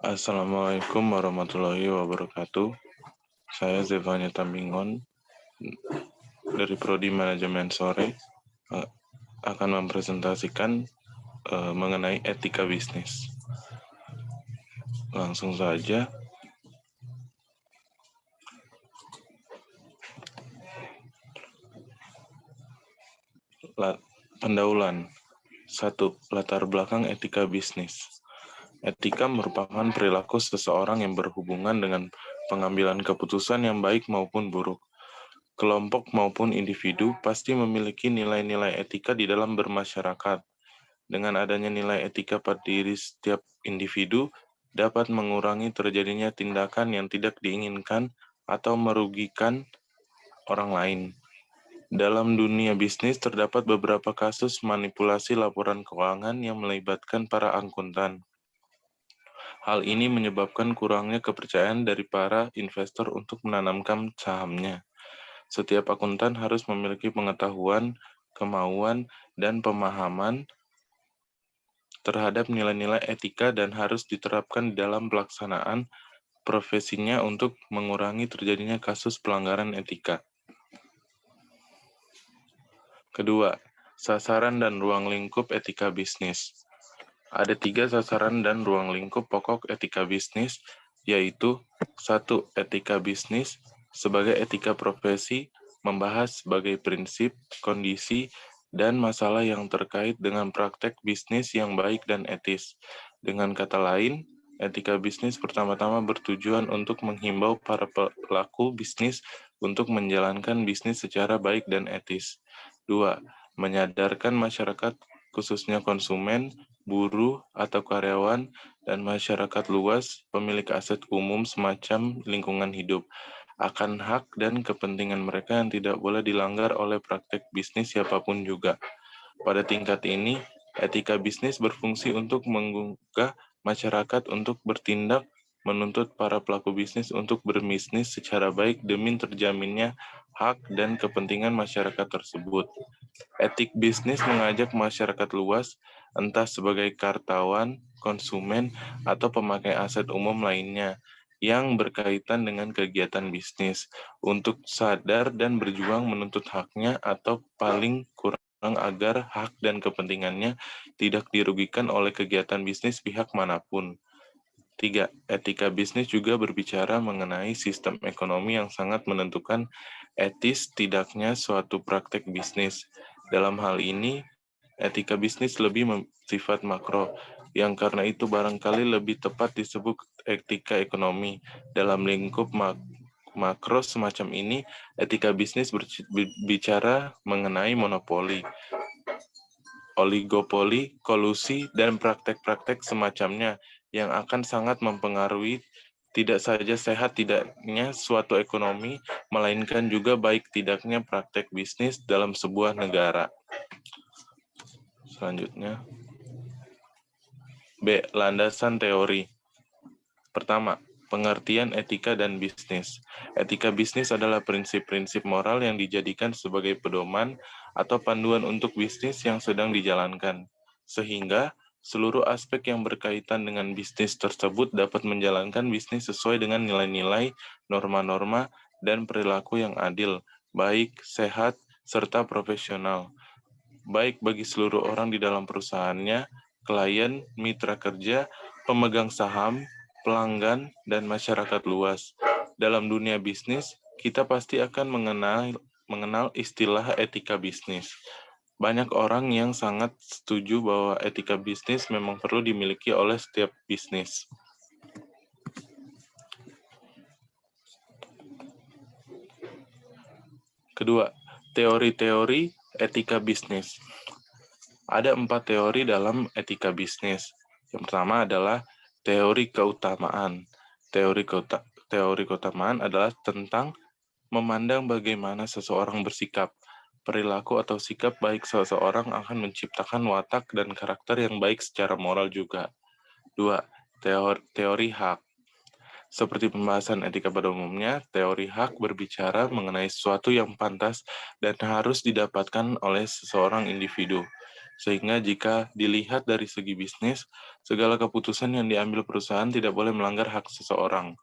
Assalamualaikum warahmatullahi wabarakatuh. Saya Zevanya Tambingon dari Prodi Manajemen Sore akan mempresentasikan mengenai etika bisnis. Langsung saja. Pendahuluan. 1. Latar belakang etika bisnis. Etika merupakan perilaku seseorang yang berhubungan dengan pengambilan keputusan yang baik maupun buruk. Kelompok maupun individu pasti memiliki nilai-nilai etika di dalam bermasyarakat. Dengan adanya nilai etika pada diri setiap individu, dapat mengurangi terjadinya tindakan yang tidak diinginkan atau merugikan orang lain. Dalam dunia bisnis, terdapat beberapa kasus manipulasi laporan keuangan yang melibatkan para akuntan. Hal ini menyebabkan kurangnya kepercayaan dari para investor untuk menanamkan sahamnya. Setiap akuntan harus memiliki pengetahuan, kemauan, dan pemahaman terhadap nilai-nilai etika dan harus diterapkan dalam pelaksanaan profesinya untuk mengurangi terjadinya kasus pelanggaran etika. Kedua, sasaran dan ruang lingkup etika bisnis. Ada 3 sasaran dan ruang lingkup pokok etika bisnis, yaitu 1. Etika bisnis sebagai etika profesi, membahas sebagai prinsip, kondisi, dan masalah yang terkait dengan praktek bisnis yang baik dan etis. Dengan kata lain, etika bisnis pertama-tama bertujuan untuk menghimbau para pelaku bisnis untuk menjalankan bisnis secara baik dan etis. 2. Menyadarkan masyarakat, khususnya konsumen, buruh, atau karyawan, dan masyarakat luas, pemilik aset umum semacam lingkungan hidup, akan hak dan kepentingan mereka yang tidak boleh dilanggar oleh praktek bisnis siapapun juga. Pada tingkat ini, etika bisnis berfungsi untuk menggugah masyarakat untuk bertindak, menuntut para pelaku bisnis untuk berbisnis secara baik demi terjaminnya hak dan kepentingan masyarakat tersebut. Etik bisnis mengajak masyarakat luas, entah sebagai karyawan, konsumen, atau pemakai aset umum lainnya, yang berkaitan dengan kegiatan bisnis, untuk sadar dan berjuang menuntut haknya atau paling kurang agar hak dan kepentingannya tidak dirugikan oleh kegiatan bisnis pihak manapun. 3. Etika bisnis juga berbicara mengenai sistem ekonomi yang sangat menentukan etis tidaknya suatu praktek bisnis. Dalam hal ini, etika bisnis lebih sifat makro, yang karena itu barangkali lebih tepat disebut etika ekonomi. Dalam lingkup makro semacam ini, etika bisnis berbicara mengenai monopoli, oligopoli, kolusi, dan praktek-praktek semacamnya yang akan sangat mempengaruhi tidak saja sehat tidaknya suatu ekonomi, melainkan juga baik tidaknya praktek bisnis dalam sebuah negara. Selanjutnya, B. Landasan teori. Pertama, pengertian etika dan bisnis. Etika bisnis adalah prinsip-prinsip moral yang dijadikan sebagai pedoman atau panduan untuk bisnis yang sedang dijalankan, sehingga seluruh aspek yang berkaitan dengan bisnis tersebut dapat menjalankan bisnis sesuai dengan nilai-nilai, norma-norma, dan perilaku yang adil, baik, sehat, serta profesional, baik bagi seluruh orang di dalam perusahaannya, klien, mitra kerja, pemegang saham, pelanggan, dan masyarakat luas. Dalam dunia bisnis, kita pasti akan mengenal istilah etika bisnis. Banyak orang yang sangat setuju bahwa etika bisnis memang perlu dimiliki oleh setiap bisnis. Kedua, teori-teori etika bisnis. Ada 4 teori dalam etika bisnis. Yang pertama adalah teori keutamaan. Teori keutamaan adalah tentang memandang bagaimana seseorang bersikap. Perilaku atau sikap baik seseorang akan menciptakan watak dan karakter yang baik secara moral juga. 2. Teori hak. Seperti pembahasan etika pada umumnya, teori hak berbicara mengenai sesuatu yang pantas dan harus didapatkan oleh seseorang individu. Sehingga jika dilihat dari segi bisnis, segala keputusan yang diambil perusahaan tidak boleh melanggar hak seseorang.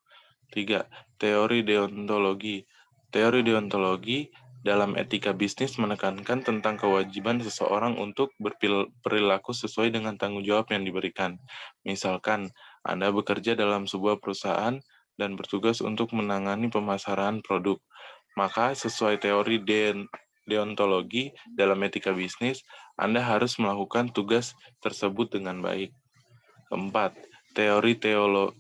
3. Teori deontologi. Teori deontologi dalam etika bisnis menekankan tentang kewajiban seseorang untuk berperilaku sesuai dengan tanggung jawab yang diberikan. Misalkan, Anda bekerja dalam sebuah perusahaan dan bertugas untuk menangani pemasaran produk. Maka sesuai teori deontologi dalam etika bisnis, Anda harus melakukan tugas tersebut dengan baik. 4. Teori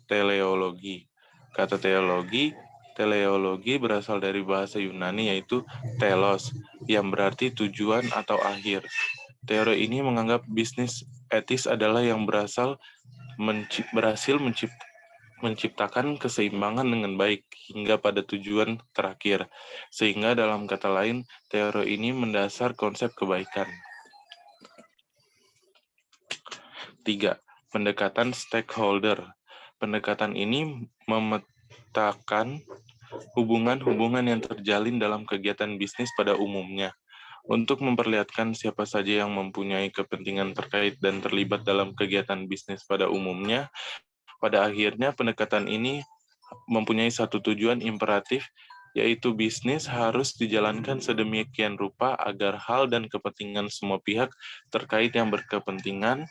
teleologi. Kata teleologi berasal dari bahasa Yunani yaitu telos, yang berarti tujuan atau akhir. Teori ini menganggap bisnis etis adalah yang berhasil menciptakan keseimbangan dengan baik hingga pada tujuan terakhir. Sehingga dalam kata lain, teori ini mendasar konsep kebaikan. 3. Pendekatan stakeholder. Pendekatan ini memetakan hubungan-hubungan yang terjalin dalam kegiatan bisnis pada umumnya. Untuk memperlihatkan siapa saja yang mempunyai kepentingan terkait dan terlibat dalam kegiatan bisnis pada umumnya, pada akhirnya pendekatan ini mempunyai satu tujuan imperatif, yaitu bisnis harus dijalankan sedemikian rupa agar hal dan kepentingan semua pihak terkait yang berkepentingan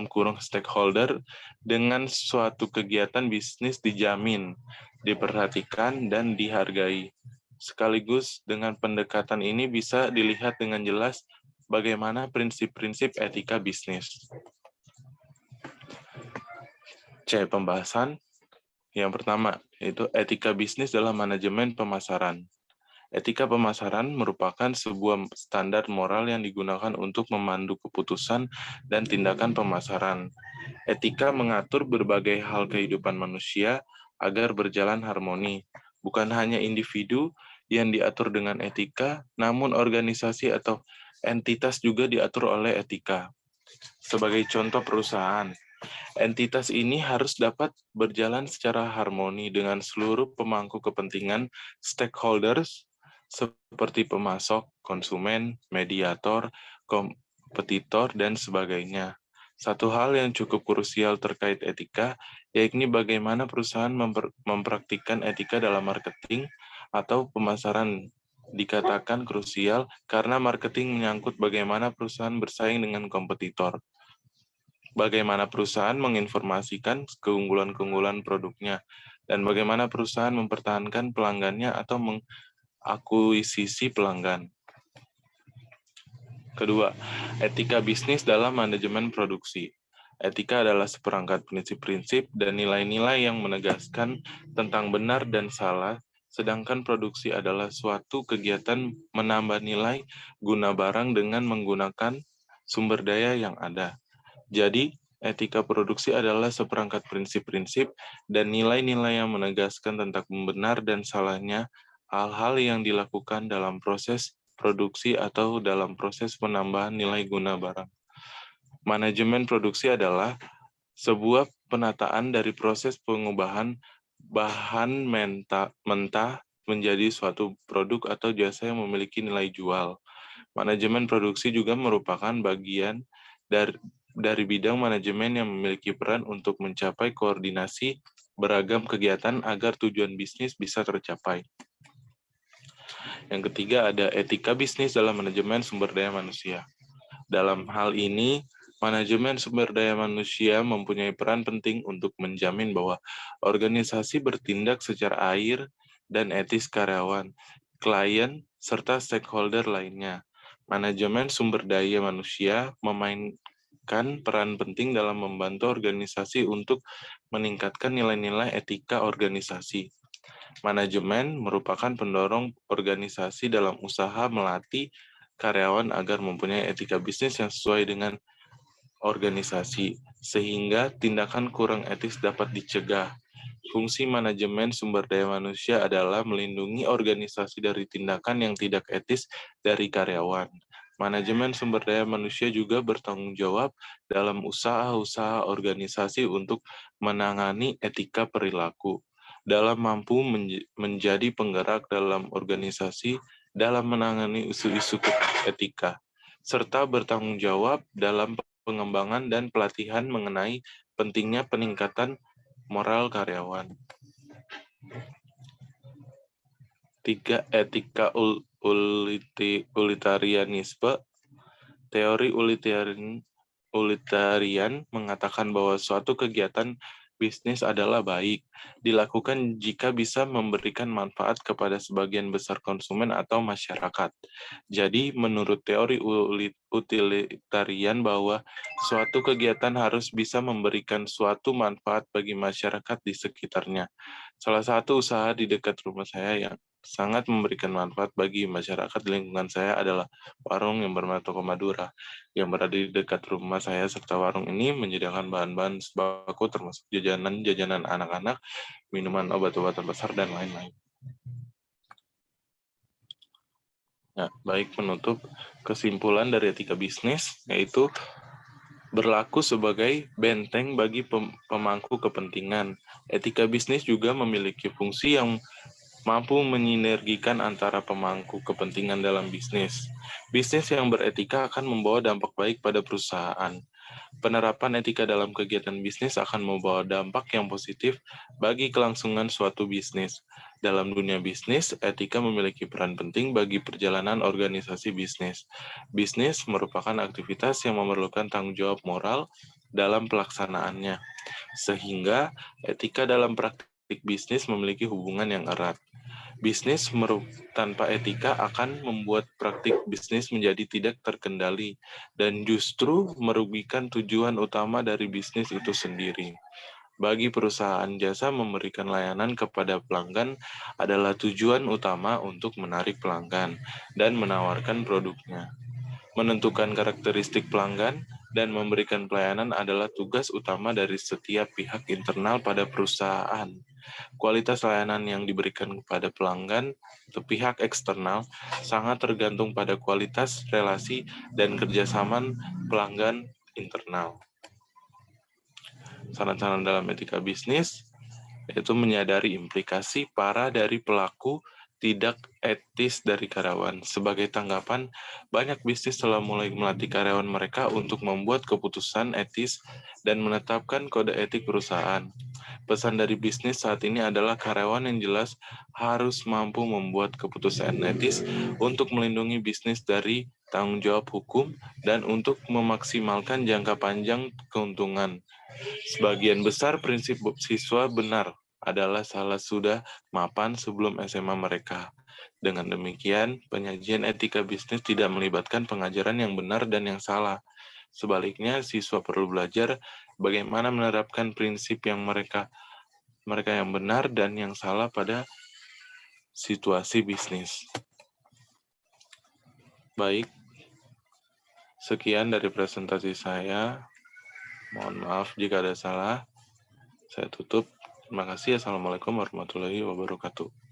kurung stakeholder dengan suatu kegiatan bisnis dijamin, diperhatikan, dan dihargai. Sekaligus dengan pendekatan ini bisa dilihat dengan jelas bagaimana prinsip-prinsip etika bisnis. C. Pembahasan yang pertama, yaitu etika bisnis dalam manajemen pemasaran. Etika pemasaran merupakan sebuah standar moral yang digunakan untuk memandu keputusan dan tindakan pemasaran. Etika mengatur berbagai hal kehidupan manusia agar berjalan harmoni. Bukan hanya individu yang diatur dengan etika, namun organisasi atau entitas juga diatur oleh etika. Sebagai contoh perusahaan, entitas ini harus dapat berjalan secara harmoni dengan seluruh pemangku kepentingan stakeholders seperti pemasok, konsumen, mediator, kompetitor, dan sebagainya. Satu hal yang cukup krusial terkait etika, yakni bagaimana perusahaan mempraktikkan etika dalam marketing atau pemasaran dikatakan krusial karena marketing menyangkut bagaimana perusahaan bersaing dengan kompetitor. Bagaimana perusahaan menginformasikan keunggulan-keunggulan produknya, dan bagaimana perusahaan mempertahankan pelanggannya atau mengakuisisi pelanggan. Kedua, etika bisnis dalam manajemen produksi. Etika adalah seperangkat prinsip-prinsip dan nilai-nilai yang menegaskan tentang benar dan salah, sedangkan produksi adalah suatu kegiatan menambah nilai guna barang dengan menggunakan sumber daya yang ada. Jadi, etika produksi adalah seperangkat prinsip-prinsip dan nilai-nilai yang menegaskan tentang benar dan salahnya hal-hal yang dilakukan dalam proses produksi atau dalam proses penambahan nilai guna barang. Manajemen produksi adalah sebuah penataan dari proses pengubahan bahan mentah menjadi suatu produk atau jasa yang memiliki nilai jual. Manajemen produksi juga merupakan bagian dari bidang manajemen yang memiliki peran untuk mencapai koordinasi beragam kegiatan agar tujuan bisnis bisa tercapai. Yang ketiga ada etika bisnis dalam manajemen sumber daya manusia. Dalam hal ini, manajemen sumber daya manusia mempunyai peran penting untuk menjamin bahwa organisasi bertindak secara adil dan etis karyawan, klien, serta stakeholder lainnya. Manajemen sumber daya manusia memainkan peran penting dalam membantu organisasi untuk meningkatkan nilai-nilai etika organisasi. Manajemen merupakan pendorong organisasi dalam usaha melatih karyawan agar mempunyai etika bisnis yang sesuai dengan organisasi, sehingga tindakan kurang etis dapat dicegah. Fungsi manajemen sumber daya manusia adalah melindungi organisasi dari tindakan yang tidak etis dari karyawan. Manajemen sumber daya manusia juga bertanggung jawab dalam usaha-usaha organisasi untuk menangani etika perilaku, dalam mampu menjadi penggerak dalam organisasi dalam menangani isu-isu etika. serta bertanggung jawab dalam pengembangan dan pelatihan mengenai pentingnya peningkatan moral karyawan. 3. Etika utilitarianisme. Teori utilitarian mengatakan bahwa suatu kegiatan bisnis adalah baik, dilakukan jika bisa memberikan manfaat kepada sebagian besar konsumen atau masyarakat. Jadi, menurut teori utilitarian bahwa suatu kegiatan harus bisa memberikan suatu manfaat bagi masyarakat di sekitarnya. Salah satu usaha di dekat rumah saya yang sangat memberikan manfaat bagi masyarakat di lingkungan saya adalah warung yang bernama Toko Madura yang berada di dekat rumah saya, serta warung ini menyediakan bahan-bahan sembako termasuk jajanan anak-anak, minuman, obat-obatan besar, dan lain-lain. Nah, baik, penutup, kesimpulan dari etika bisnis yaitu berlaku sebagai benteng bagi pemangku kepentingan. Etika bisnis juga memiliki fungsi yang mampu menyinergikan antara pemangku kepentingan dalam bisnis. Bisnis yang beretika akan membawa dampak baik pada perusahaan. Penerapan etika dalam kegiatan bisnis akan membawa dampak yang positif bagi kelangsungan suatu bisnis. Dalam dunia bisnis, etika memiliki peran penting bagi perjalanan organisasi bisnis. Bisnis merupakan aktivitas yang memerlukan tanggung jawab moral dalam pelaksanaannya, sehingga etika dalam praktik bisnis memiliki hubungan yang erat. Bisnis tanpa etika akan membuat praktik bisnis menjadi tidak terkendali dan justru merugikan tujuan utama dari bisnis itu sendiri. Bagi perusahaan jasa, memberikan layanan kepada pelanggan adalah tujuan utama untuk menarik pelanggan dan menawarkan produknya. Menentukan karakteristik pelanggan dan memberikan pelayanan adalah tugas utama dari setiap pihak internal pada perusahaan. Kualitas layanan yang diberikan kepada pelanggan atau pihak eksternal sangat tergantung pada kualitas relasi dan kerjasama pelanggan internal. Saran-saran dalam etika bisnis yaitu menyadari implikasi parah dari pelaku tidak etis dari karyawan. Sebagai tanggapan, banyak bisnis telah mulai melatih karyawan mereka untuk membuat keputusan etis dan menetapkan kode etik perusahaan. Pesan dari bisnis saat ini adalah karyawan yang jelas harus mampu membuat keputusan etis untuk melindungi bisnis dari tanggung jawab hukum dan untuk memaksimalkan jangka panjang keuntungan. Sebagian besar prinsip siswa benar adalah salah sudah mapan sebelum SMA mereka. Dengan demikian, penyajian etika bisnis tidak melibatkan pengajaran yang benar dan yang salah. Sebaliknya, siswa perlu belajar bagaimana menerapkan prinsip yang mereka yang benar dan yang salah pada situasi bisnis. Baik, sekian dari presentasi saya. Mohon maaf jika ada salah. Saya tutup. Terima kasih. Assalamualaikum warahmatullahi wabarakatuh.